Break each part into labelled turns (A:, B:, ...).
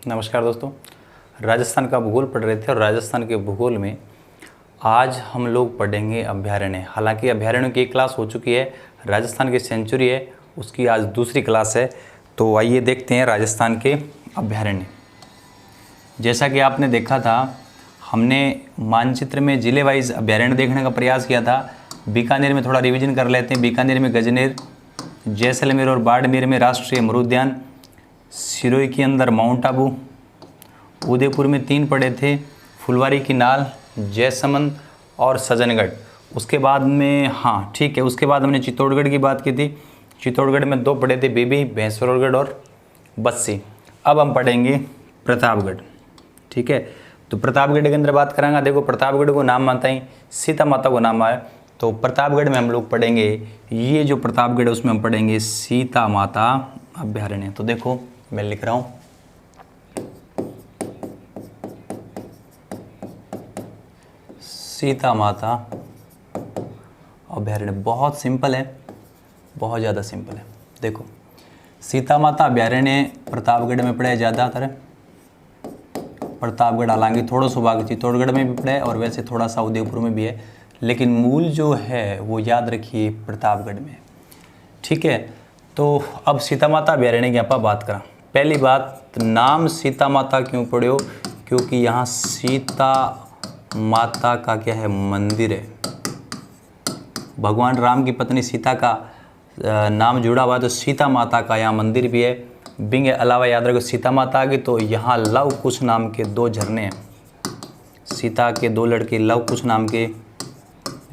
A: नमस्कार दोस्तों, राजस्थान का भूगोल पढ़ रहे थे और राजस्थान के भूगोल में आज हम लोग पढ़ेंगे अभयारण्य। हालांकि अभयारण्य की एक क्लास हो चुकी है, राजस्थान की सेंचुरी है, उसकी आज दूसरी क्लास है। तो आइए देखते हैं राजस्थान के अभयारण्य। जैसा कि आपने देखा था, हमने मानचित्र में जिले वाइज अभयारण्य देखने का प्रयास किया था। बीकानेर में थोड़ा रिवीजन कर लेते हैं। बीकानेर में गजनेर, जैसलमेर और बाड़मेर में राष्ट्रीय अमर उद्यान, सिरोही के अंदर माउंट आबू, उदयपुर में 3 पड़े थे, फुलवारी की नाल, जयसमंद और सज्जनगढ़। उसके बाद में ठीक है, उसके बाद हमने चित्तौड़गढ़ की बात की थी। चित्तौड़गढ़ में 2 पड़े थे, बेबी, भैंसवरगढ़ और बस्सी। अब हम पढ़ेंगे प्रतापगढ़। ठीक है, तो प्रतापगढ़ के अंदर बात करांगा। देखो, प्रतापगढ़ को नाम मानता ही सीता माता को नाम आया, तो प्रतापगढ़ में हम लोग पढ़ेंगे, ये जो प्रतापगढ़ है उसमें हम पढ़ेंगे सीता माता अभयारण्य। तो देखो मैं लिख रहा हूँ, सीता माता अभयारण्य। बहुत सिंपल है, बहुत ज़्यादा सिंपल है। देखो, सीता माता अभयारण्य प्रतापगढ़ में पड़े ज़्यादातर। प्रतापगढ़ हालांकि थोड़ा सा भाग चित्तौड़गढ़ में भी पड़े और वैसे थोड़ा सा उदयपुर में भी है, लेकिन मूल जो है वो याद रखिए प्रतापगढ़ में। ठीक है, तो अब सीता माता अभयारण्य की आप बात करा। पहली बात, नाम सीता माता क्यों पड़े? क्योंकि यहाँ सीता माता का क्या है, मंदिर है। भगवान राम की पत्नी सीता का नाम जुड़ा हुआ है, तो सीता माता का यहाँ मंदिर भी है। बिंग अलावा याद रखो, सीता माता आ गई तो यहाँ लव कुश नाम के 2 झरने हैं। सीता के 2 लड़के लव कुश नाम के,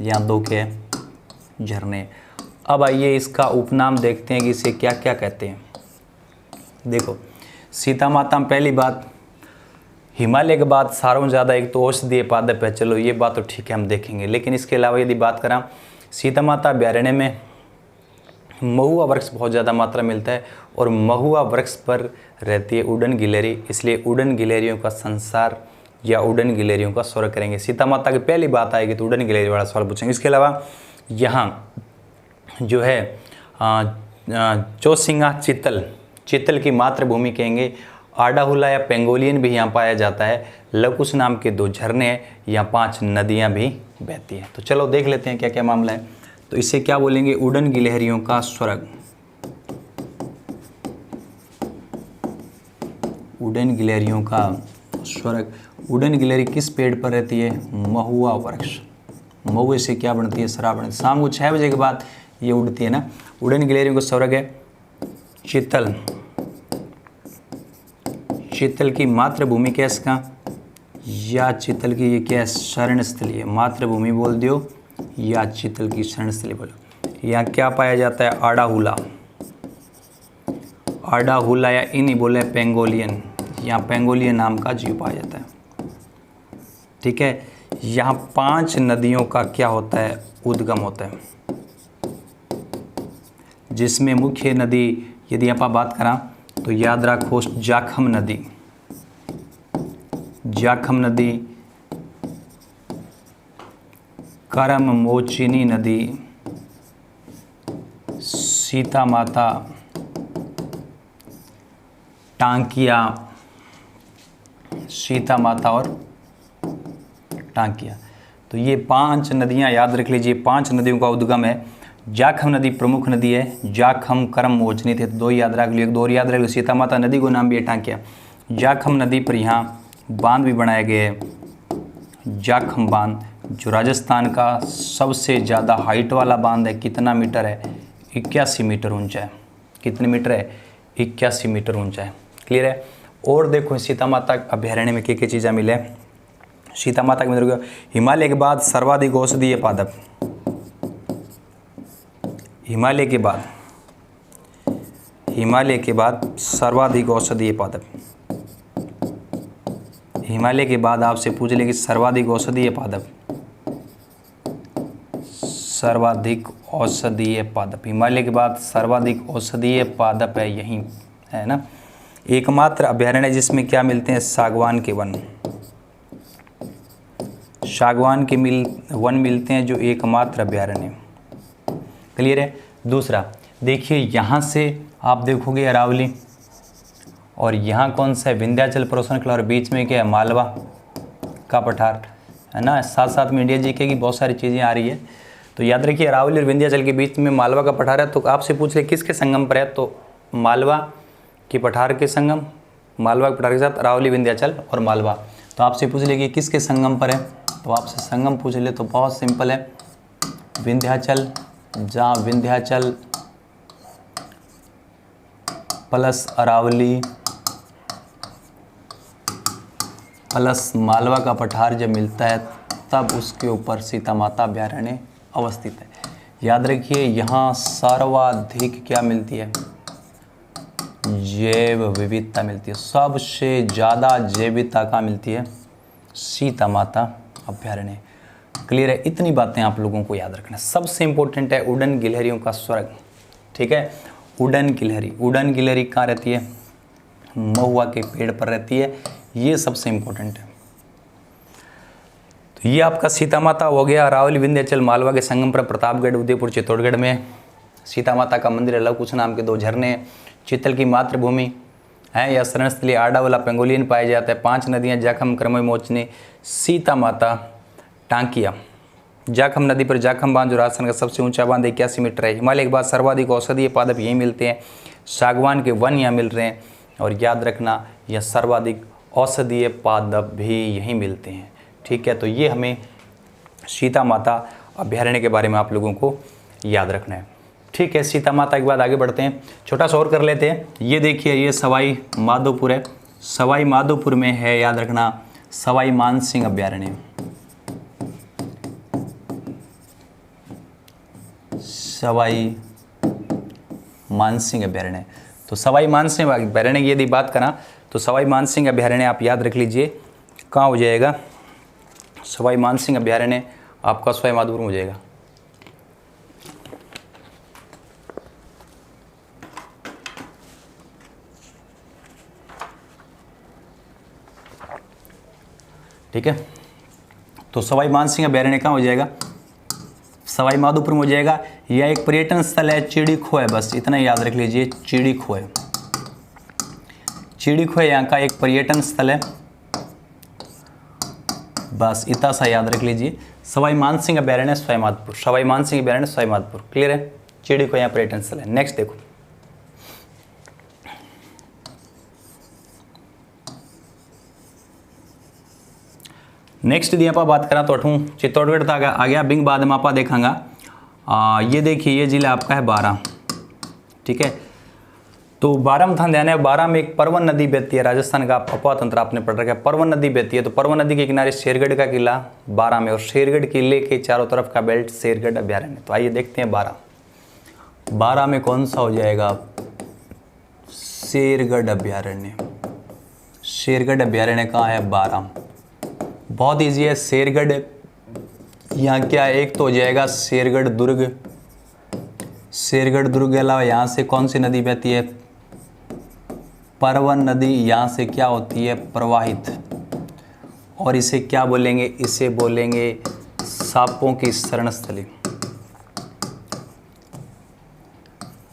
A: यहाँ 2 के झरने। अब आइए इसका उपनाम देखते हैं कि इसे क्या क्या कहते हैं। देखो, सीता माता में पहली बात, हिमालय के बाद सारों ज़्यादा एक तो औषधीय पादप है। चलो ये बात तो ठीक है, हम देखेंगे। लेकिन इसके अलावा यदि बात करें, सीता माता अभयारण्य में महुआ वृक्ष बहुत ज़्यादा मात्रा मिलता है और महुआ वृक्ष पर रहती है उड़न गिलहरी, इसलिए उड़न गिलहरियों का संसार या उड़न गिलहरियों का स्वर्ग करेंगे। सीता माता की पहली बात आएगी तो उड़न गिलहरी वाला सवाल पूछेंगे। इसके अलावा यहाँ जो है चौसिंगा चित्तल की मातृभूमि कहेंगे। आडाहुला या पेंगोलियन भी यहाँ पाया जाता है। लकुश नाम के 2 झरने हैं, यहाँ 5 नदियाँ भी बहती हैं। तो चलो देख लेते हैं क्या क्या मामला है। तो इसे क्या बोलेंगे, उड़न गिलहरियों का स्वर्ग। उड़न गिलहरियों का स्वर्ग। उड़न गिलहरी किस पेड़ पर रहती है? महुआ वृक्ष। महुए से क्या बनती है? शराब बनती है। शाम को 6 बजे के बाद ये उड़ती है ना। उड़न गिलहरियों का स्वर्ग है चित्तल। चित्तल की मातृभूमि क्या है इसका, या चित्तल की ये क्या है, शरण स्थली है। मातृभूमि बोल दियो या चित्तल की शरण स्थली बोलो। यहाँ क्या पाया जाता है? आडाहुला। आडाहुला या इन्हीं बोले पेंगोलियन, यहाँ पेंगोलियन नाम का जीव पाया जाता है। ठीक है, यहाँ 5 नदियों का क्या होता है, उद्गम होता है, जिसमें मुख्य नदी यदि आप बात करा तो याद रखो जाखम नदी, जाखम नदी, करम मोचिनी नदी, सीता माता, टांकिया, सीता माता और टांकिया। तो ये 5 नदियां याद रख लीजिए। 5 नदियों का उद्गम है। जाखम नदी प्रमुख नदी है। जाखम, करम, मोचनी थे, 2 याद रख लियो। 2 याद रख लियो। सीता माता नदी को नाम भी है टांकिया। जाखम नदी पर यहाँ बांध भी बनाए गए हैं। जाखम बांध जो राजस्थान का सबसे ज़्यादा हाइट वाला बांध है। कितना मीटर है? 81 मीटर ऊंचा है। कितने मीटर है? 81 मीटर ऊंचा है। क्लियर है। और देखो सीता माता अभयारण्य में क्या चीज़ें मिले। सीता माता के अंदर हिमालय के बाद सर्वाधिक औषधीय पादप। हिमालय के बाद सर्वाधिक औषधीय पादप। हिमालय के बाद आपसे पूछ ले कि सर्वाधिक औषधीय पादप। सर्वाधिक औषधीय पादप हिमालय के बाद सर्वाधिक औषधीय पादप है, यहीं है ना। एकमात्र अभयारण्य जिसमें क्या मिलते हैं? सागवान के वन। सागवान के वन मिलते हैं, जो एकमात्र अभयारण्य। क्लियर है। दूसरा देखिए, यहाँ से आप देखोगे अरावली और यहाँ कौन सा है, विंध्याचल पर्वत श्रृंखला, और बीच में क्या है, मालवा का पठार है ना। साथ साथ में इंडिया जीके की बहुत सारी चीज़ें आ रही है। तो याद रखिए अरावली और विंध्याचल के बीच में मालवा का पठार है। तो आपसे पूछ ले किसके संगम पर है, तो मालवा के पठार के संगम, मालवा के पठार के साथ अरावली, विंध्याचल और मालवा। तो आपसे पूछ ले कि किसके संगम पर है, तो आपसे संगम पूछ ले तो बहुत सिंपल है, विंध्याचल, जहाँ विंध्याचल प्लस अरावली प्लस मालवा का पठार जब मिलता है तब उसके ऊपर सीता माता अभयारण्य अवस्थित है। याद रखिए यहाँ सर्वाधिक क्या मिलती है, जैव विविधता मिलती है। सबसे ज़्यादा जैव विविधता कहाँ मिलती है, सीता माता अभयारण्य। क्लियर है, इतनी बातें आप लोगों को याद रखना। सबसे इंपॉर्टेंट है उड़न गिलहरियों का स्वर्ग, ठीक है। उड़न गिलहरी, उड़न गिलहरी कहाँ रहती है, महुआ के पेड़ पर रहती है, ये सबसे इंपॉर्टेंट है। तो ये आपका सीता माता हो गया। अरावली, विंध्याचल, मालवा के संगम पर प्रतापगढ़, उदयपुर, चित्तौड़गढ़ में सीता माता का मंदिर है। लवकुश नाम के 2 झरने, चित्तल की मातृभूमि है या शरण स्थली आडावाला पेंगोलियन पाए जाते हैं। 5 नदियाँ, जाखम, क्रमय, मोचनी, सीता माता, टांकिया। जाखम नदी पर जाखम बांध जो राजस्थान का सबसे ऊंचा बांध 81 मीटर है। हिमालय के बाद सर्वाधिक औषधीय पादप यहीं मिलते हैं, सागवान के वन यहाँ मिल रहे हैं। और याद रखना यह सर्वाधिक औषधीय पादप भी यहीं मिलते हैं, ठीक है। तो ये हमें सीता माता अभयारण्य के बारे में आप लोगों को याद रखना है, ठीक है। सीता माता के बाद आगे बढ़ते हैं, छोटा सा और कर लेते हैं। ये देखिए ये सवाई माधोपुर है, सवाई माधोपुर में है, याद रखना, सवाई मानसिंह अभयारण्य, सवाई मानसिंह अभयारण्य। तो सवाई मानसिंह अभयारण्य की यदि बात करा तो सवाई मानसिंह अभयारण्य आप याद रख लीजिए कहाँ हो जाएगा, सवाई मानसिंह अभयारण्य आपका सवाई माधोपुर में हो जाएगा। ठीक है, तो सवाई मानसिंह अभयारण्य कहाँ हो जाएगा, सवाई माधोपुर में हो जाएगा। यह एक पर्यटन स्थल है, चिड़ी खो है, बस इतना याद रख लीजिए, चिड़ी खो है, चिड़ी खो यहाँ का एक पर्यटन स्थल है, बस इतना सा याद रख लीजिए। सवाई मानसिंह अभयारण्य सवाई माधोपुर, सवाई मानसिंह अभयारण्य सवाई माधोपुर, क्लियर है। चिड़ी खो यहाँ पर्यटन स्थल है। नेक्स्ट देखो, नेक्स्ट यदि आप बात करा तो 8वां चित्तौड़गढ़ तक आ गया। बिंग बाद में आप देखांगा। ये देखिए ये जिला आपका है 12, ठीक है। तो 12 में ध्यान है, 12 में एक परवन नदी बहती है, राजस्थान का अपवा तंत्र आपने पढ़ रखा है, परवन नदी बहती है। तो परवन नदी के किनारे शेरगढ़ का किला 12 में, और शेरगढ़ किले के चारों तरफ का बेल्ट शेरगढ़ अभयारण्य। तो आइए देखते हैं 12 में कौन सा हो जाएगा, शेरगढ़ अभयारण्य। शेरगढ़ अभयारण्य कहाँ है, 12, बहुत ईजी है। शेरगढ़ यहाँ क्या है, एक तो हो जाएगा शेरगढ़ दुर्ग, शेरगढ़ दुर्ग के अलावा यहाँ से कौन सी नदी बहती है, परवन नदी यहाँ से क्या होती है, प्रवाहित, और इसे क्या बोलेंगे, इसे बोलेंगे सांपों की शरणस्थली।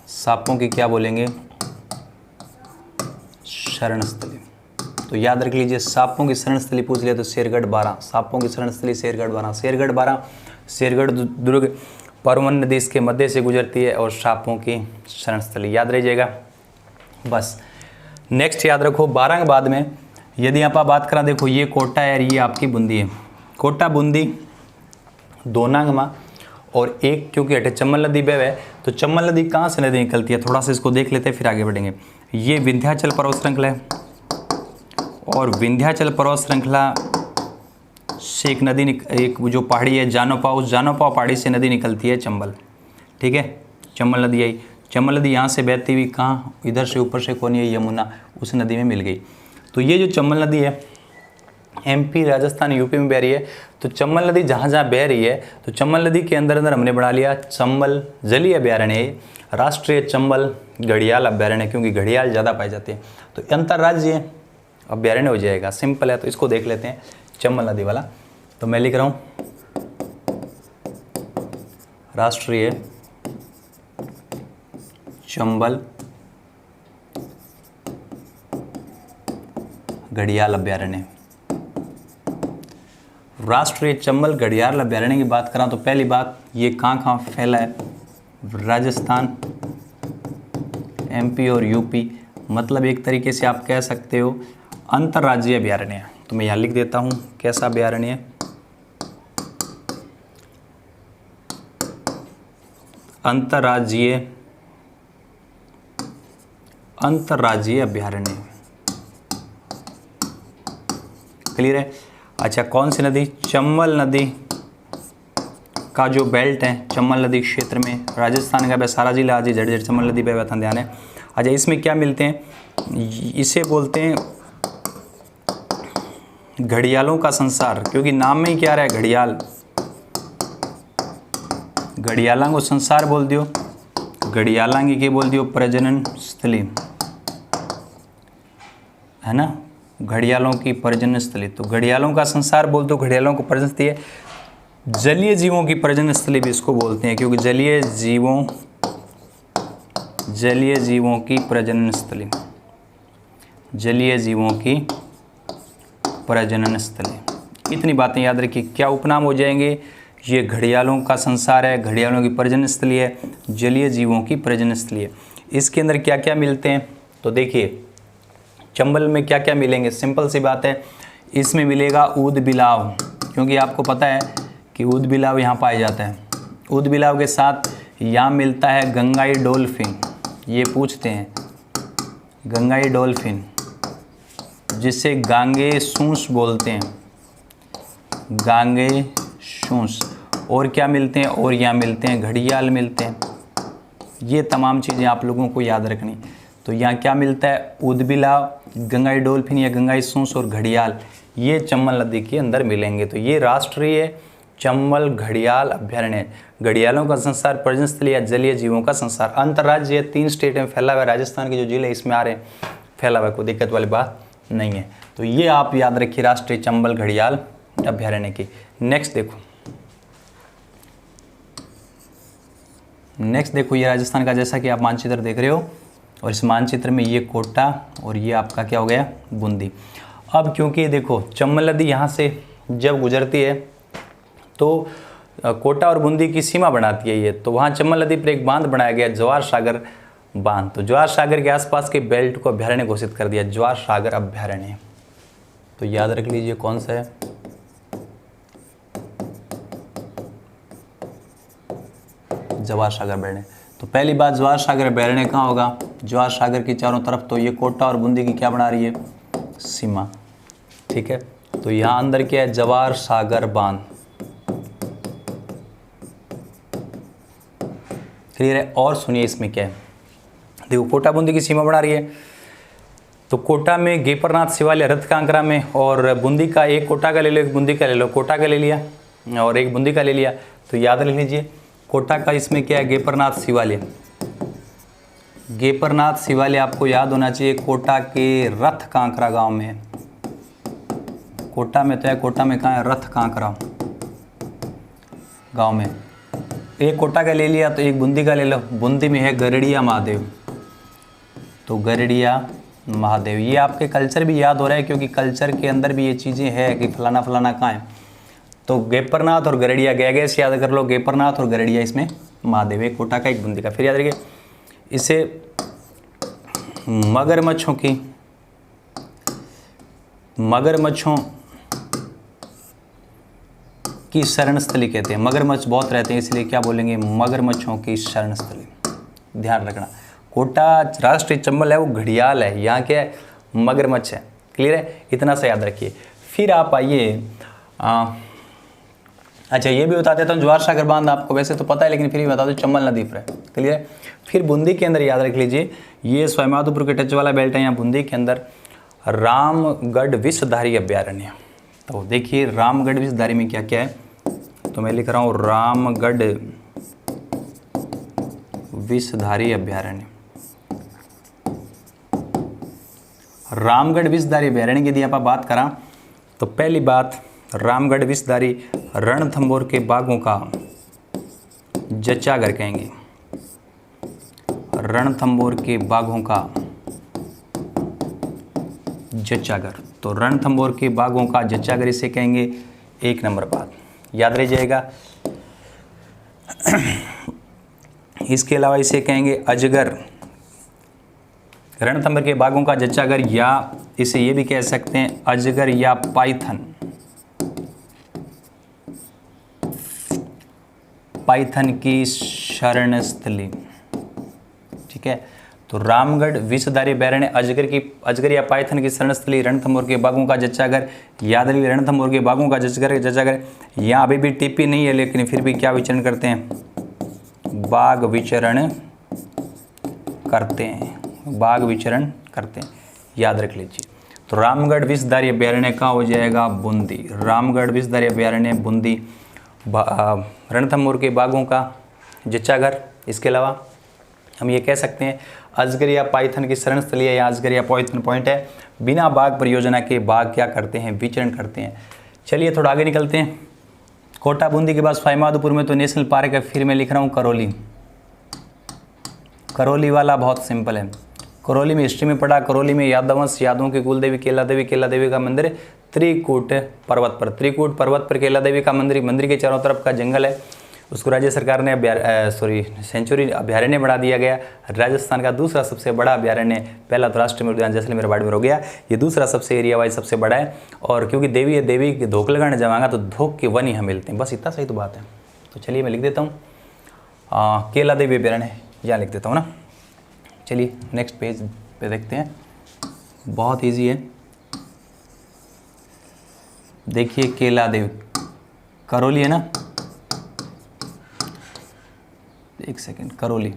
A: सांपों की क्या बोलेंगे, शरणस्थली। तो याद रख लीजिए, सांपों की शरणस्थली पूछ लिया तो शेरगढ़ 12, सांपों की शरणस्थली शेरगढ़ 12, शेरगढ़ 12, शेरगढ़ दुर्ग, परवन नदी इसके मध्य से गुजरती है, और सांपों की शरणस्थली याद रहिएगा बस। नेक्स्ट याद रखो 12 के बाद में यदि आप बात करा, देखो ये कोटा है, ये आपकी बूंदी है, कोटा बूंदी 2 नंग में, और एक क्योंकि हटे चंबल नदी बह है। तो चंबल नदी कहाँ से नदी निकलती है, थोड़ा सा इसको देख लेते हैं फिर आगे बढ़ेंगे। ये विंध्याचल पर्वत श्रृंखला है, और विंध्याचल पर्वत श्रृंखला से एक नदी एक जो पहाड़ी है जानोपा, उस जानोपा पहाड़ी से नदी निकलती है चंबल, ठीक है। चंबल नदी आई, चंबल नदी यहाँ से बहती हुई कहाँ, इधर से ऊपर से कौन है, यमुना, उस नदी में मिल गई। तो ये जो चंबल नदी है MP, राजस्थान, यूपी में बह रही है। तो चंबल नदी जहाँ जहाँ बह रही है, तो चंबल नदी के अंदर अंदर हमने बना लिया चंबल जलीय अभयारण्य, राष्ट्रीय चंबल घड़ियाल अभयारण्य, क्योंकि घड़ियाल ज़्यादा पाए जाते हैं। तो अंतर्राज्यीय अभयारण्य हो जाएगा, सिंपल है। तो इसको देख लेते हैं चंबल नदी वाला। तो मैं लिख रहा हूँ राष्ट्रीय चंबल घड़ियाल अभ्यारण्य। राष्ट्रीय चंबल घड़ियाल अभ्यारण्य की बात करा तो पहली बात ये कहाँ फैला है, राजस्थान, एमपी और यूपी, मतलब एक तरीके से आप कह सकते हो अंतर्राज्यीय अभ्यारण्य। तो मैं यहाँ लिख देता हूँ कैसा अभ्यारण्य, अंतर्राज्यीय अभ्यारण्य। क्लियर है। अच्छा, कौन सी नदी, चंबल नदी का जो बेल्ट है, चंबल नदी क्षेत्र में राजस्थान का सारा जिला आज जड़ चंबल नदी पे ध्यान है। अच्छा, इसमें क्या मिलते हैं, इसे बोलते हैं घड़ियालों का संसार, क्योंकि नाम में ही क्या रहा है घड़ियाल, घड़ियालों को संसार बोल दियो, घड़ियालांगी के बोल दियो प्रजनन स्थली, है ना, घड़ियालों की प्रजनन स्थली। तो घड़ियालों का संसार बोल दो, घड़ियालों को प्रजनन स्थली है। जलीय जीवों की प्रजनन स्थली भी इसको बोलते हैं, क्योंकि जलीय जीवों की प्रजनन स्थली, जलीय जीवों की प्रजनन स्थली। इतनी बातें याद रखिए, क्या उपनाम हो जाएंगे, ये घड़ियालों का संसार है, घड़ियालों की प्रजनन स्थली है, जलीय जीवों की प्रजनन स्थली है। इसके अंदर क्या क्या मिलते हैं, तो देखिए चंबल में क्या क्या मिलेंगे, सिंपल सी बात है, इसमें मिलेगा ऊदबिलाव, क्योंकि आपको पता है कि ऊदबिलाव यहाँ पाया जाता है। ऊदबिलाव के साथ यहाँ मिलता है गंगाई डॉल्फिन, ये पूछते हैं गंगाई डॉल्फिन, जिसे गांगे सूंस बोलते हैं, गांगे सूंस। और क्या मिलते हैं, और यहाँ मिलते हैं घड़ियाल मिलते हैं। ये तमाम चीज़ें आप लोगों को याद रखनी। तो यहाँ क्या मिलता है, ऊदबिलाव, गंगाई डॉल्फिन या गंगाई सूंस और घड़ियाल, ये चंबल नदी के अंदर मिलेंगे। तो ये राष्ट्रीय चंबल घड़ियाल अभ्यारण्य, घड़ियालों का संसार, प्रजनन स्थली या जलीय जीवों का संसार, अंतर्राज्यीय 3 स्टेट में फैला हुआ है। राजस्थान के जो जिले इसमें आ रहे हैं फैला हुआ है, कोई दिक्कत वाली बात नहीं है। तो ये आप याद रखिए राष्ट्रीय चंबल घड़ियाल अभ्यारण्य की। नेक्स्ट देखो ये राजस्थान का, जैसा कि आप मानचित्र देख रहे हो, और इस मानचित्र में ये कोटा और ये आपका क्या हो गया, बूंदी। अब क्योंकि देखो चंबल नदी यहाँ से जब गुजरती है तो कोटा और बूंदी की सीमा बनाती है ये, तो वहाँ चंबल नदी पर एक बांध बनाया गया, जवाहर सागर बांध। तो जवाहर सागर के आसपास के बेल्ट को अभ्यारण्य घोषित कर दिया, जवाहर सागर अभ्यारण्य। तो याद रख लीजिए कौन सा है, जवाहर सागर अभ्यारण्य। तो पहली बात, जवाहर सागर अभ्यारण्य कहाँ होगा, जवाहर सागर की चारों तरफ। तो ये कोटा और बूंदी की क्या बना रही है, सीमा, ठीक है। तो यहाँ अंदर क्या है, जवाहर सागर बांध, क्लियर है। और सुनिए इसमें क्या है, देखो कोटा बूंदी की सीमा बना रही है, तो कोटा में गेपरनाथ शिवालय रथ कांकरा में, और बूंदी का एक कोटा का ले लो, एक बूंदी का ले लो, कोटा का ले लिया और एक बूंदी का ले लिया। तो याद रख लीजिए कोटा का इसमें क्या है, गेपरनाथ शिवालय। गेपरनाथ शिवालय आपको याद होना चाहिए, कोटा के रथ कांकरा गांव में है। कोटा में तो है, कोटा में कहाँ है, रथ कांकरा गांव में। एक कोटा का ले लिया तो एक बूंदी का ले लो, बूंदी में है गरड़िया महादेव। तो गरड़िया महादेव, ये आपके कल्चर भी याद हो रहा है, क्योंकि कल्चर के अंदर भी ये चीज़ें हैं कि फलाना फलाना कहाँ है। तो गेपरनाथ और गरड़िया, गए से याद कर लो, गेपरनाथ और गरड़िया इसमें महादेव, एक कोटा का एक बूंदी का। फिर याद रखिए इसे मगरमच्छों की शरण स्थली कहते हैं। मगरमच्छ बहुत रहते हैं, इसलिए क्या बोलेंगे, मगरमच्छों की शरण स्थली। ध्यान रखना, कोटा राष्ट्रीय चंबल है वो घड़ियाल है, यहाँ क्या है, मगरमच्छ है। क्लियर है, इतना सा याद रखिए। फिर आप आइए, अच्छा ये भी बता देता हूँ, जवाहर सागर बांध आपको वैसे तो पता है, लेकिन फिर भी बता दो चंबल नदी पर है। क्लियर है। फिर बूंदी के अंदर याद रख लीजिए, ये सवाईमाधोपुर के टच वाला बेल्ट है, यहाँ बूंदी के अंदर रामगढ़ विषधारी अभ्यारण्य। तो देखिए रामगढ़ विषधारी में क्या क्या है, तो मैं लिख रहा हूँ रामगढ़ विषधारी अभ्यारण्य। रामगढ़ विषधारी अभ्यारण्य की यदि आप बात करा तो पहली बात, रामगढ़ विषधारी रणथंभौर के बाघों का जच्चाघर कहेंगे। रणथंभौर के बाघों का जच्चागर। तो रणथंभौर के बागों का जच्चागर इसे कहेंगे। 1 नंबर बात याद रह जाएगा। इसके अलावा इसे कहेंगे अजगर। रणथंभौर के बागों का जच्चागर, या इसे ये भी कह सकते हैं अजगर या पाइथन। पाइथन की शरणस्थली। ठीक है, तो रामगढ़ विषधारी अभयारण्य, अजगर या पाइथन की शरणस्थली, रणथंभौर के बागों का जच्चागर। याद रखिए रणथंभौर के बागों का जच्चागर। यहाँ अभी भी टिप्पी नहीं है, लेकिन फिर भी क्या विचरण करते हैं? बाघ विचरण करते हैं। बाघ विचरण करते हैं, याद रख लीजिए। तो रामगढ़ विषधारी अभयारण्य कहाँ हो जाएगा? बूंदी। रामगढ़ विषधारी अभयारण्य बूंदी। रणथंभौर के बागों का जच्चागर। इसके अलावा हम ये कह सकते हैं अजगर या पाइथन की शरणस्थली है, या अजगर या पाइथन पॉइंट है। बिना बाघ परियोजना के बाघ क्या करते हैं? विचरण करते हैं। चलिए थोड़ा आगे निकलते हैं। कोटा बूंदी के बाद सवाईमाधोपुर में तो नेशनल पार्क है, फिर मैं लिख रहा हूँ करौली। करौली वाला बहुत सिंपल है। करौली में हिस्ट्री में पढ़ा, करौली में यादवंश, यादवों की कुलदेवी केला देवी का मंदिर त्रिकूट पर्वत पर। त्रिकूट पर्वत पर केला देवी का मंदिर, मंदिर के चारों तरफ का जंगल है। उसको राज्य सरकार ने सेंचुरी अभयारण्य बढ़ा दिया गया। राजस्थान का दूसरा सबसे बड़ा अभयारण्य, पहला तो राष्ट्रीय उद्यान जैसलमेर बाड़मेर हो गया, ये दूसरा सबसे एरिया वाइज सबसे बड़ा है। और क्योंकि देवी है, देवी के धोख लगाने जावांगा तो धोख के वन यहाँ मिलते हैं, बस इतना सही तो बात है। तो चलिए मैं लिख देता हूँ केला देवी अभयारण्य, यहाँ लिख देता हूँ ना। चलिए नेक्स्ट पेज पे देखते हैं, बहुत ईजी है। देखिए केला देवी, करौली है ना, एक सेकेंड, करौली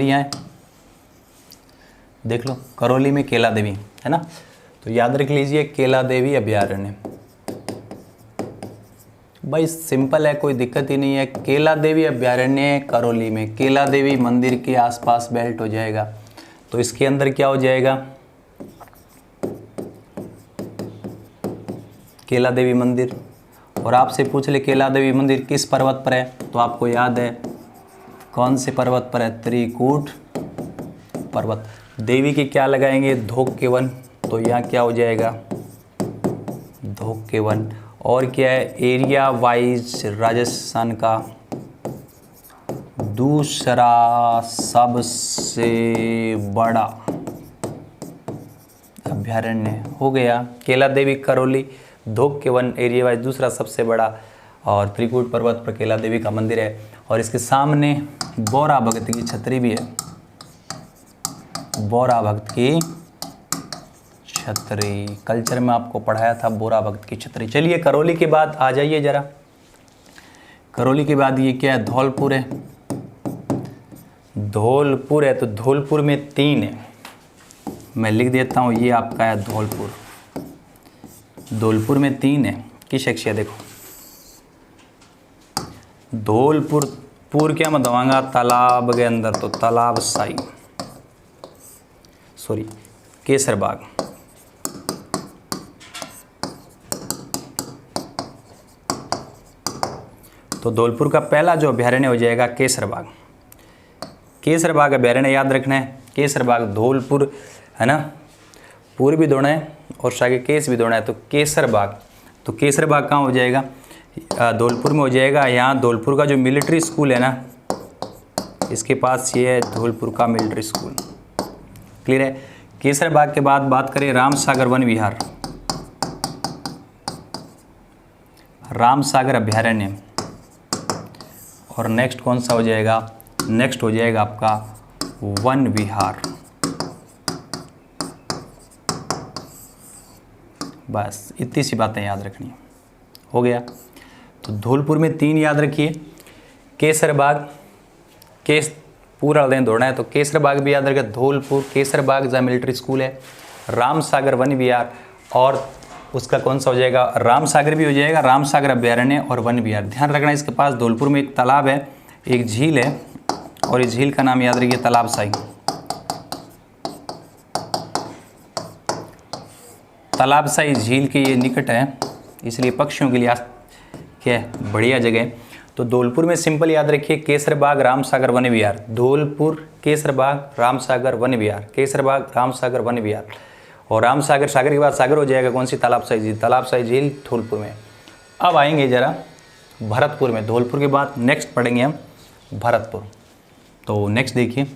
A: यहाँ है, देख लो करौली में केला देवी है ना। तो याद रख लीजिए केला देवी अभयारण्य, भाई सिंपल है, कोई दिक्कत ही नहीं है। केला देवी अभयारण्य करौली में, केला देवी मंदिर के आसपास बेल्ट हो जाएगा। तो इसके अंदर क्या हो जाएगा? केला देवी मंदिर। और आपसे पूछ ले केला देवी मंदिर किस पर्वत पर है, तो आपको याद है कौन से पर्वत पर है? त्रिकूट पर्वत। देवी के क्या लगाएंगे? धोख के वन। तो यहाँ क्या हो जाएगा? धोख के वन। और क्या है? एरिया वाइज राजस्थान का दूसरा सबसे बड़ा अभयारण्य हो गया केला देवी करौली। धोख के वन एरिया वाइज दूसरा सबसे बड़ा, और त्रिकूट पर्वत पर केला देवी का मंदिर है। और इसके सामने बोरा भगत की छतरी भी है, बोरा भगत की छतरी। कल्चर में आपको पढ़ाया था बोरा भगत की छतरी। चलिए करौली के बाद आ जाइए जरा, करौली के बाद ये क्या है? धौलपुर है। धौलपुर है, तो धौलपुर में 3 है, मैं लिख देता हूँ, ये आपका है धौलपुर। धौलपुर में 3 है। किस अक्षय देखो, धौलपुर पूर क्या मैं दवांगा? तालाब के अंदर, तो तालाब साई, सॉरी केसरबाग। तो धौलपुर का पहला जो अभयारण्य हो जाएगा केसरबाग। केसरबाग अभयारण्य याद रखना है। केसरबाग धौलपुर है ना, पूर भी दौड़ा है और शागे केस भी दौड़ा है, तो केसरबाग। तो केसरबाग कहाँ हो जाएगा? धौलपुर में हो जाएगा। यहाँ धौलपुर का जो मिलिट्री स्कूल है ना, इसके पास ये है धौलपुर का मिलिट्री स्कूल। क्लियर है? केसरबाग के बाद बात करें रामसागर वन विहार, रामसागर अभयारण्य। और नेक्स्ट कौन सा हो जाएगा? नेक्स्ट हो जाएगा आपका वन विहार। बस इतनी सी बातें याद रखनी हो गया। तो धौलपुर में 3 याद रखिए। केसरबाग, केस पूरा दिन दौड़ना है तो केसरबाग भी याद रखिए। धौलपुर, केसरबाग जहाँ मिलिट्री स्कूल है, रामसागर वन विहार, और उसका कौन सा हो जाएगा? रामसागर भी हो जाएगा, रामसागर अभयारण्य और वन विहार। ध्यान रखना इसके पास धौलपुर में एक तालाब है, एक झील है, और इस झील का नाम याद रखिए तालाब साई। तालाब साई झील के ये निकट है, इसलिए पक्षियों के लिए क्या बढ़िया जगह है। तो धौलपुर में सिंपल याद रखिए केसरबाग रामसागर वन विहार, धौलपुर केसरबाग रामसागर वन विहार, केसरबाग रामसागर वन विहार। और रामसागर सागर के बाद सागर हो जाएगा कौन सी, तालाबसाई झील, तालाबसाई झील धौलपुर में। अब आएंगे जरा भरतपुर में, धौलपुर के बाद नेक्स्ट पढ़ेंगे हम भरतपुर। तो नेक्स्ट देखिए,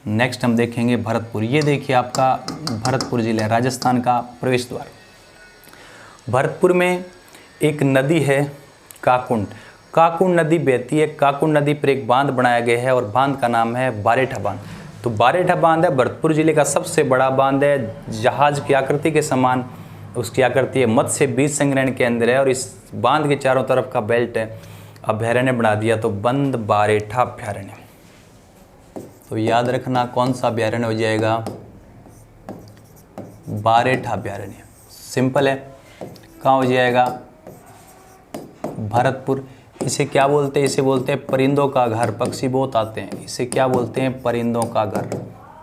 A: नेक्स्ट हम देखेंगे भरतपुर। ये देखिए आपका भरतपुर जिला है, राजस्थान का प्रवेश द्वार। भरतपुर में एक नदी है काकुंड, काकुंड नदी बहती है। काकुंड नदी पर एक बांध बनाया गया है और बांध का नाम है बारेठा बांध। तो बारेठा बांध है भरतपुर जिले का सबसे बड़ा बांध है, जहाज की आकृति के समान उसकी आकृति है, मत्स्य बीज संग्रहण के अंदर है और इस बांध के चारों तरफ का बेल्ट है अभयारण्य बना दिया, तो बंद बारेठा अभयारण्य। तो याद रखना कौन सा अभयारण्य हो जाएगा, बारेठा अभयारण्य। सिंपल है, कहाँ हो जाएगा, भरतपुर। इसे क्या बोलते हैं, इसे बोलते हैं परिंदों का घर, पक्षी बहुत आते हैं, इसे क्या बोलते हैं, परिंदों का घर।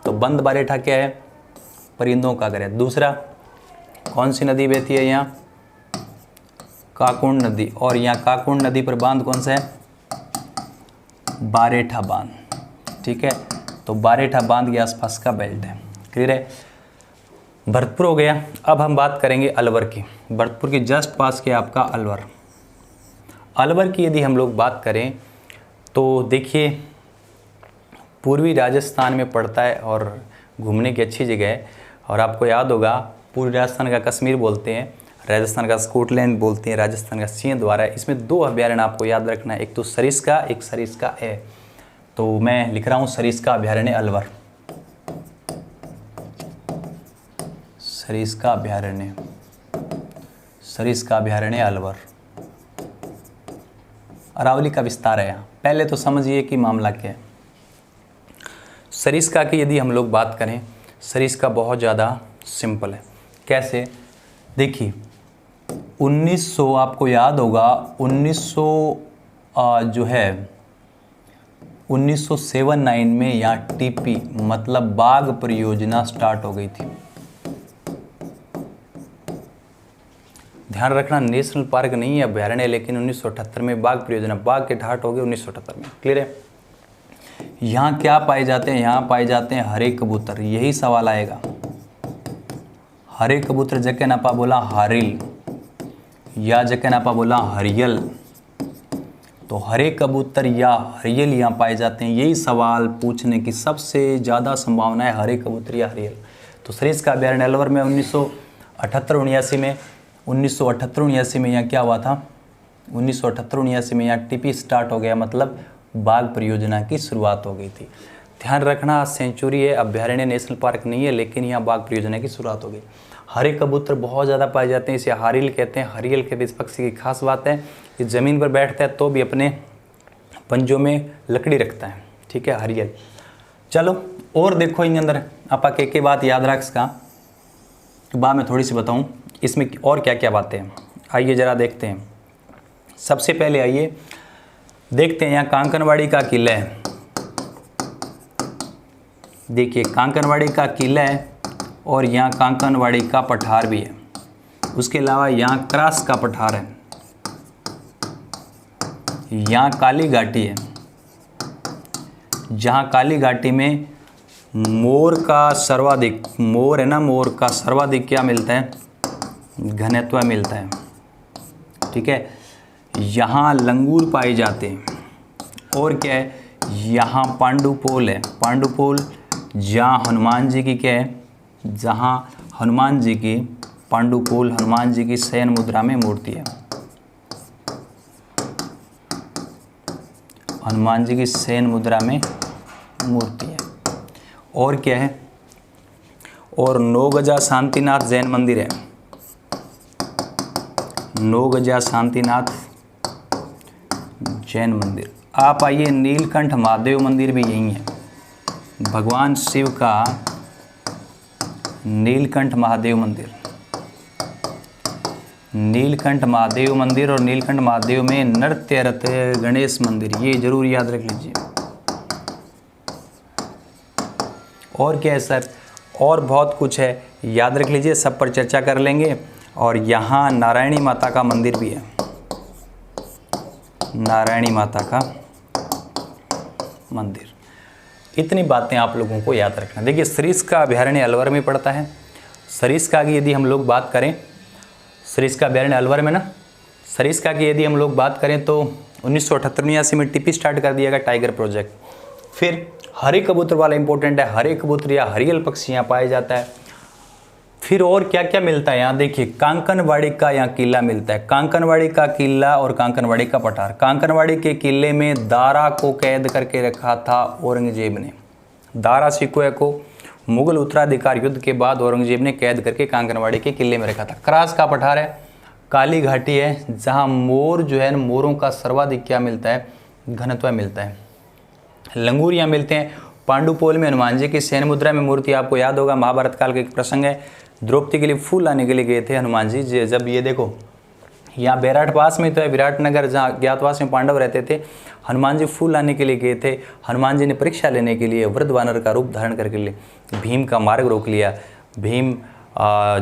A: तो बंद बारेठा क्या है, परिंदों का घर है। दूसरा कौन सी नदी बहती है यहाँ, काकुंड नदी, और यहाँ काकुंड नदी पर बांध कौन सा है, बारेठा बांध। ठीक है, तो बारेठा बांध के आसपास का बेल्ट है। क्लियर है, भरतपुर हो गया। अब हम बात करेंगे अलवर की। भरतपुर के जस्ट पास के आपका अलवर। अलवर की यदि हम लोग बात करें तो देखिए पूर्वी राजस्थान में पड़ता है और घूमने की अच्छी जगह है। और आपको याद होगा पूर्वी राजस्थान का कश्मीर बोलते हैं, राजस्थान का स्कॉटलैंड बोलते हैं, राजस्थान का सिंह द्वारा है। इसमें दो अभयारण्य आपको याद रखना है, एक तो सरिस्का, एक सरिस्का है। तो मैं लिख रहा हूँ सरिस्का अभयारण्य अलवर, सरिस्का अभयारण्य, सरिस्का अभयारण्य अलवर। अरावली का विस्तार है यहाँ। पहले तो समझिए कि मामला क्या है। सरिस्का की यदि हम लोग बात करें, सरिस्का बहुत ज़्यादा सिंपल है। कैसे, देखिए 1900 आपको याद होगा 1900 जो है 1979 में यहाँ टीपी मतलब बाघ परियोजना स्टार्ट हो गई थी। ध्यान रखना नेशनल पार्क नहीं है, अभयारण्य, लेकिन 1978 में बाघ परियोजना, बाघ के ठाट हो गए 1978 में। क्लियर है, यहाँ क्या पाए जाते हैं, यहाँ पाए जाते हैं हरे कबूतर। यही सवाल आएगा, हरे कबूतर जके नापा बोला हरिल या जके नापा बोला हरियल। तो हरे कबूतर या हरियल यहाँ पाए जाते हैं। यही सवाल पूछने की सबसे ज़्यादा संभावना है, हरे कबूतर या हरियल। तो सरिस्का अभयारण्य अलवर में 1978-79 में 1978-79 में यहाँ क्या हुआ था, 1978-79 में यहाँ टीपी स्टार्ट हो गया, मतलब बाघ परियोजना की शुरुआत हो गई थी। ध्यान रखना सेंचुरी है, अभयारण्य, नेशनल पार्क नहीं है, लेकिन यहाँ बाघ परियोजना की शुरुआत हो गई। हरे कबूतर बहुत ज़्यादा पाए जाते हैं, इसे हारिल कहते हैं, हरियल कहते हैं। इस पक्षी की खास बात है कि ज़मीन पर बैठता है तो भी अपने पंजों में लकड़ी रखता है। ठीक है, हरियल। चलो और देखो इन अंदर आप के बात याद रख सका तो बाद में थोड़ी सी बताऊँ इसमें और क्या क्या बातें हैं। आइए ज़रा देखते हैं। सबसे पहले आइए देखते हैं यहाँ कांकनवाड़ी का किला है। देखिए कांकनवाड़ी का किला है और यहाँ कांकनवाड़ी का पठार भी है। उसके अलावा यहाँ क्रास का पठार है, यहाँ काली घाटी है, जहाँ काली घाटी में मोर का सर्वाधिक, मोर है ना, मोर का सर्वाधिक क्या मिलता है, घनत्व मिलता है। ठीक है, यहाँ लंगूर पाए जाते हैं। और क्या है, यहाँ पांडुपोल है, पांडुपोल जहाँ हनुमान जी की क्या है, जहाँ हनुमान जी की, पांडुपोल हनुमान जी की शयन मुद्रा में मूर्ति है, हनुमान जी की शयन मुद्रा में मूर्ति है। और क्या है, और नौगजा शांतिनाथ जैन मंदिर है, नौगजा शांतिनाथ जैन मंदिर। आप आइए नीलकंठ महादेव मंदिर भी यही है, भगवान शिव का नीलकंठ महादेव मंदिर, नीलकंठ महादेव मंदिर। और नीलकंठ महादेव में नृत्यरत गणेश मंदिर, ये जरूर याद रख लीजिए। और क्या है सर, और बहुत कुछ है, याद रख लीजिए, सब पर चर्चा कर लेंगे। और यहाँ नारायणी माता का मंदिर भी है, नारायणी माता का मंदिर। इतनी बातें आप लोगों को याद रखना। देखिए सरिस्का अभयारण्य अलवर में पड़ता है। सरिस्का की यदि हम लोग बात करें, सरिस्का अभयारण्य अलवर में ना, सरिस्का की यदि हम लोग बात करें तो 1978-79 में टिपी स्टार्ट कर दिया गया टाइगर प्रोजेक्ट। फिर हरे कबूतर वाला इंपॉर्टेंट है, हरे कबूतर या हरियल पक्षी यहाँ पाया जाता है। फिर और क्या क्या मिलता है यहाँ देखिए, कांकनवाड़ी का यहाँ किला मिलता है, कांकनवाड़ी का किला और कांकनवाड़ी का पठार। कांकनवाड़ी के किले में दारा को कैद करके रखा था औरंगजेब ने। दारा सिकोया को मुगल उत्तराधिकार युद्ध के बाद औरंगजेब ने कैद करके कांकनवाड़ी के किले में रखा था। क्रास का पठार है, काली घाटी है, जहाँ मोर जो है मोरों का सर्वाधिक क्या मिलता है, घनत्व मिलता है। लंगूर यहाँ मिलते हैं। पांडुपोल में हनुमान जी की सैन्य मुद्रा में मूर्ति, आपको याद होगा महाभारत काल का एक प्रसंग है, द्रौपदी के लिए फूल लाने के लिए गए थे हनुमान जी। जब ये देखो यहाँ बैराट पास में तो है विराटनगर, जहाँ ज्ञातवास में पांडव रहते थे, हनुमान जी फूल लाने के लिए गए थे। हनुमान जी ने परीक्षा लेने के लिए वृद्ध वानर का रूप धारण करके लिए भीम का मार्ग रोक लिया। भीम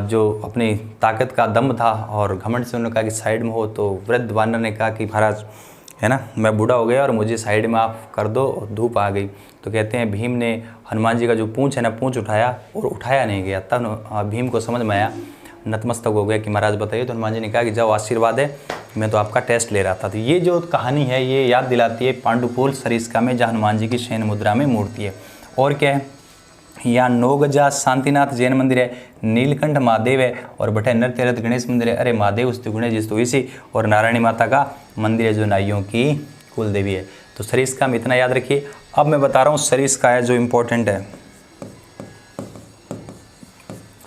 A: जो अपनी ताकत का दम था और घमंड से उन्होंने कहा कि साइड में हो, तो वृद्ध वानर ने कहा कि महाराज है ना, मैं बूढ़ा हो गया और मुझे साइड में आप कर दो, और धूप आ गई। तो कहते हैं भीम ने हनुमान जी का जो पूंछ है ना, पूंछ उठाया और उठाया नहीं गया। तब भीम को समझ में आया, नतमस्तक हो गया कि महाराज बताइए। तो हनुमान जी ने कहा कि जाओ आशीर्वाद है, मैं तो आपका टेस्ट ले रहा था। तो ये जो कहानी है ये याद दिलाती है पांडुपोल सरिस्का में, जहाँ हनुमान जी की शयन मुद्रा में मूर्ति है। और क्या है, यहाँ नौगजा शांतिनाथ जैन मंदिर है, नीलकंठ महादेव है, और बटे नरतीर्थ गणेश मंदिर है। अरे महादेव स्तु गणेश जी स्तु इसी, और नारायणी माता का मंदिर है जो नाइयों की कुल देवी है। तो सरिस्का में इतना याद रखिए। अब मैं बता रहा हूँ सरिस्का है जो इम्पोर्टेंट है।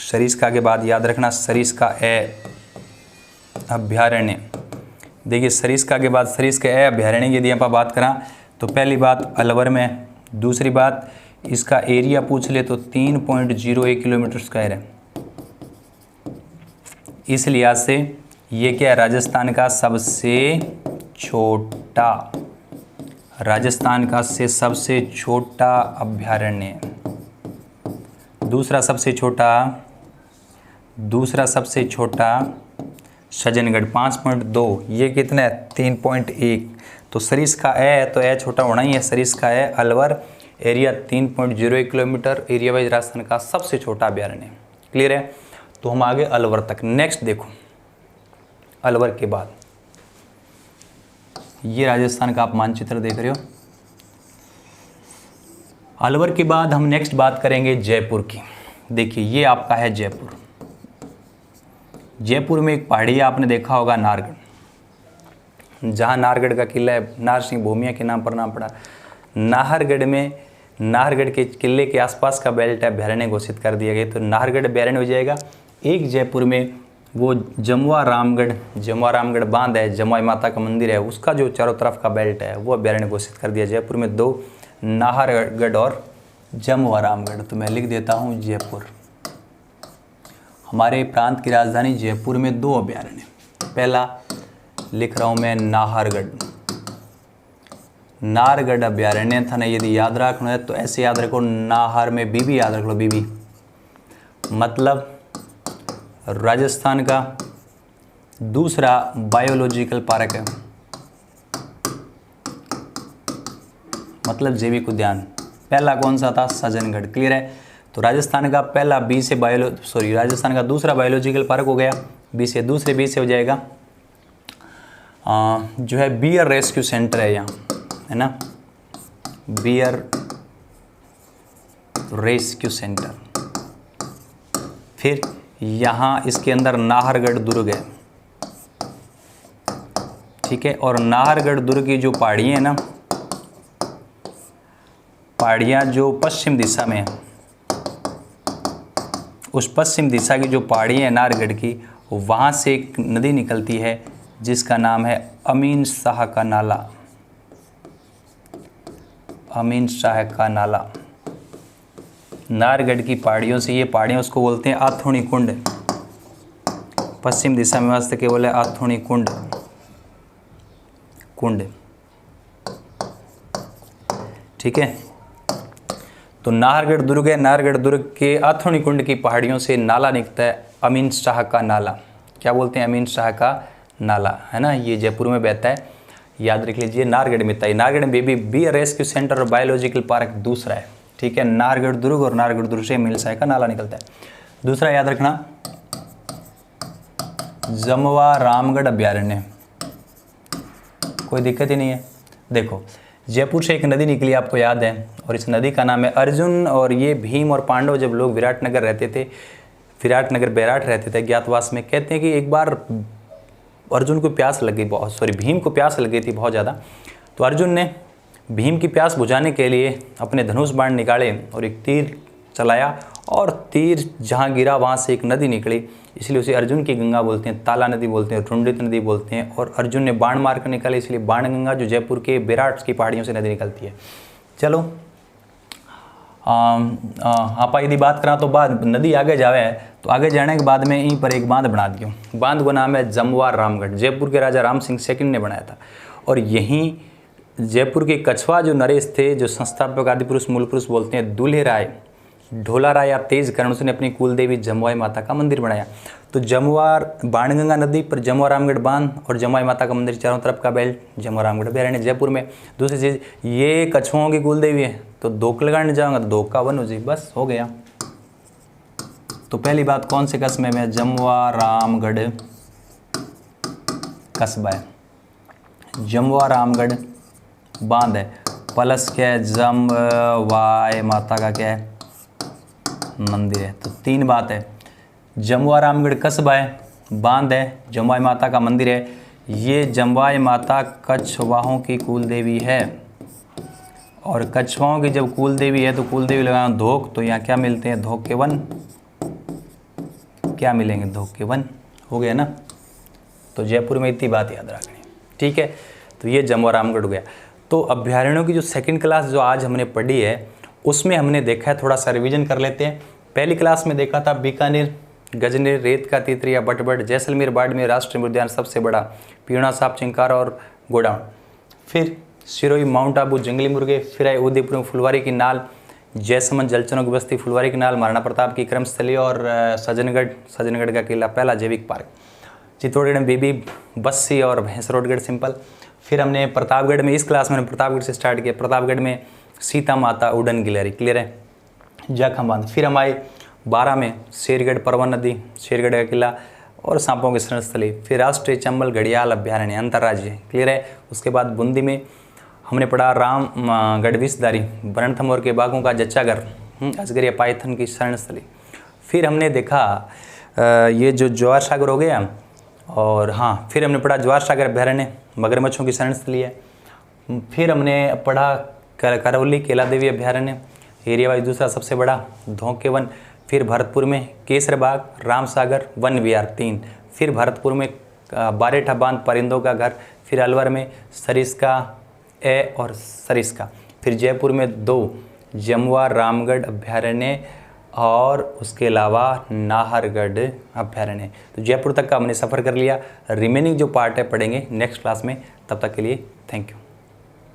A: सरिस्का के बाद याद रखना सरिस्का ए अभयारण्य। देखिए सरिस्का के बाद सरिस्का ए अभयारण्य की यदि आप बात करें तो पहली बात अलवर में, दूसरी बात इसका एरिया पूछ ले तो 3.01 किलोमीटर स्क्वायर है। इस लिहाज से ये क्या है, राजस्थान का सबसे छोटा, राजस्थान का से सबसे छोटा अभयारण्य। दूसरा सबसे छोटा सज्जनगढ़ 5.2, ये कितना है 3.1। तो सरिस्का है तो ए छोटा होना ही है। सरिस्का है Alwar, area 3.01 kilometre, area wise Rajasthan का सबसे छोटा अभयारण्य। क्लियर है। तो हम आगे अलवर तक। नेक्स्ट देखो, अलवर के बाद ये राजस्थान का आप मानचित्र देख रहे हो। अलवर के बाद हम नेक्स्ट बात करेंगे जयपुर की। देखिए ये आपका है जयपुर। जयपुर में एक पहाड़ी आपने देखा होगा नाहरगढ़, जहाँ नाहरगढ़ का किला है, नाहर सिंह भूमिया के नाम पर नाम पड़ा। नाहरगढ़ में, नाहरगढ़ के किले के आसपास का बेल्ट है अभयारण्य घोषित कर दिया गया, तो नाहरगढ़ अभयारण्य हो जाएगा। एक जयपुर में वो जमुआ रामगढ़ बांध है, जमुआ माता का मंदिर है, उसका जो चारों तरफ का बेल्ट है वो अभयारण्य घोषित कर दिया। जयपुर में 2, नाहरगढ़ और जमुआ रामगढ़। तो मैं लिख देता हूँ जयपुर। हमारे प्रांत की राजधानी जयपुर में 2 अभयारण्य। पहला लिख रहा हूँ मैं नाहरगढ़ अभयारण्य था ना, यदि याद रखना है तो ऐसे याद रखो, नाहर में बीबी याद रख लो, बीबी मतलब राजस्थान का दूसरा बायोलॉजिकल पार्क है, मतलब जैविक उद्यान। पहला कौन सा था, सज्जनगढ़। क्लियर है। तो राजस्थान का पहला राजस्थान का दूसरा बायोलॉजिकल पार्क हो गया। बी से हो जाएगा जो है बियर रेस्क्यू सेंटर है यहाँ, है ना, बियर रेस्क्यू सेंटर। फिर यहाँ इसके अंदर नाहरगढ़ दुर्ग है, ठीक है। और नाहरगढ़ दुर्ग की जो पहाड़ियाँ है ना, पहाड़ियाँ जो पश्चिम दिशा में है, उस पश्चिम दिशा की जो पहाड़ियाँ है नाहरगढ़ की, वहाँ से एक नदी निकलती है जिसका नाम है अमीन शाह का नाला। अमीन शाह का नाला नाहरगढ़ की पहाड़ियों से, ये पहाड़ियाँ उसको बोलते हैं आथोनी कुंड। पश्चिम दिशा में वास्ते केवल है आथोनी कुंड। ठीक है। तो नाहरगढ़ दुर्ग है, नाहरगढ़ दुर्ग के आथोनी कुंड की पहाड़ियों से नाला निकलता है, अमीन शाह का नाला। क्या बोलते हैं, अमीन शाह का नाला, है ना, ये जयपुर में बहता है, याद रख लीजिए। नारगढ़ में था, नारगढ़ में बी रेस्क्यू सेंटर और बायोलॉजिकल पार्क दूसरा है, ठीक है। नारगढ़ दुर्ग और नारगढ़ दुर्ग से अमीन शाह का नाला निकलता है। दूसरा याद रखना जमवा रामगढ़ अभ्यारण्य, कोई दिक्कत ही नहीं है। देखो जयपुर से एक नदी निकली आपको याद है, और इस नदी का नाम है अर्जुन, और ये भीम और पांडव जब लोग विराटनगर रहते थे, विराटनगर बैराट रहते थे ज्ञातवास में, कहते हैं कि एक बार अर्जुन को प्यास लग गई, भीम को प्यास लग गई थी बहुत ज़्यादा, तो अर्जुन ने भीम की प्यास बुझाने के लिए अपने धनुष बाण निकाले और एक तीर चलाया, और तीर जहाँ गिरा वहाँ से एक नदी निकली, इसलिए उसे अर्जुन की गंगा बोलते हैं, ताला नदी बोलते हैं, रुंडित नदी बोलते हैं। और अर्जुन ने बाण मार कर निकाले, इसलिए बाण गंगा, जो जयपुर के बैराट की पहाड़ियों से नदी निकलती है। चलो आप यदि बात करा तो बाद नदी आगे जावे है, तो आगे जाने के बाद में यहीं पर एक बांध बना दियो, बांध का नाम है जमवा रामगढ़, जयपुर के राजा राम सिंह सेकंड ने बनाया था। और यहीं जयपुर के कछवा जो नरेश थे, जो संस्थापक आदि पुरुष मूल पुरुष बोलते हैं, दूल्हे राय, ढोला राय या तेज करण, उसने अपनी कुल देवी जमवाई माता का मंदिर बनाया। तो जमवा बाणगंगा नदी पर जमवा रामगढ़ बांध और जमवाई माता का मंदिर, चारों तरफ का बेल्ट, जमवा रामगढ़ अभ्यारण्य जयपुर में। दूसरी चीज़, ये कछुओं की कुल देवी है, तो धोख लगाने जाऊँगा तो धोख का वन हो जाए, बस हो गया। तो पहली बात कौन से कस्बे में, जमवा रामगढ़ कस्बा है, जमवा रामगढ़ बांध है, प्लस क्या है, जमवाई माता का क्या है, मंदिर है। तो तीन बात है, जमवा रामगढ़ कस्बा है, बांध है, जमवाई माता का मंदिर है। ये जमवाई माता कछवाहों की कुल देवी है, और कछवाहों की जब कुल देवी है तो कुल देवी लगाना धोख, तो यहाँ क्या मिलते हैं, धोख के वन, क्या मिलेंगे, धोख के वन, हो गया ना। तो जयपुर में इतनी बात याद रखनी, ठीक है। तो ये जमवा रामगढ़ हो गया। तो अभ्यारण्यों की जो सेकंड क्लास जो आज हमने पढ़ी है, उसमें हमने देखा है, थोड़ा सा रिवीजन कर लेते हैं। पहली क्लास में देखा था बीकानेर, गजनेर, रेत का तितरिया, बटबट, जैसलमेर, बाड़मेर राष्ट्रीय उद्यान सबसे बड़ा, पीणा साप, चिंकार और गोडाउन। फिर सिरोही, माउंट आबू, जंगली मुर्गे। फिर आए उदयपुर में फुलवारी की नाल, जयसमंद जलचरों की बस्ती, फुलवारी की नाल, महाराणा प्रताप की क्रमस्थली, और सज्जनगढ़ का किला, पहला जैविक पार्क। चित्तौड़गढ़ में बेबी, बस्सी और भैंसरोडगढ़ सिंपल। फिर हमने प्रतापगढ़ में, इस क्लास में प्रतापगढ़ से स्टार्ट किया, प्रतापगढ़ में सीता माता उड़न गिलहरी, क्लियर है, जखम बांध। फिर हम आए 12 में शेरगढ़, परवन नदी, शेरगढ़ का किला और सांपों की शरणस्थली। फिर राष्ट्रीय चंबल घड़ियाल अभ्यारण्य, अंतर्राज्यीय, क्लियर है। उसके बाद बूंदी में हमने पढ़ा रामगढ़ विषधारी, रणथंभौर के बाघों का जच्चाघर, अजगरिया पाइथन की शरणस्थली। फिर हमने देखा ये जो ज्वार सागर हो गया, और हाँ, फिर हमने पढ़ा ज्वार सागर अभ्यारण्य, मगरमच्छों की शरणस्थली है। फिर हमने पढ़ा करौली केला देवी अभ्यारण्य, एरिया वाइज दूसरा सबसे बड़ा, धोख के वन। फिर भरतपुर में केसर बाग, राम सागर, वन विहार 3। फिर भरतपुर में बारेठा बांध, परिंदों का घर। फिर अलवर में सरिस्का ए और सरिस्का। फिर जयपुर में 2 जमवा रामगढ़ अभ्यारण्य, और उसके अलावा नाहरगढ़ अभ्यारण्य। तो जयपुर तक का हमने सफ़र कर लिया। रिमेनिंग जो पार्ट है पढ़ेंगे नेक्स्ट क्लास में, तब तक के लिए थैंक यू।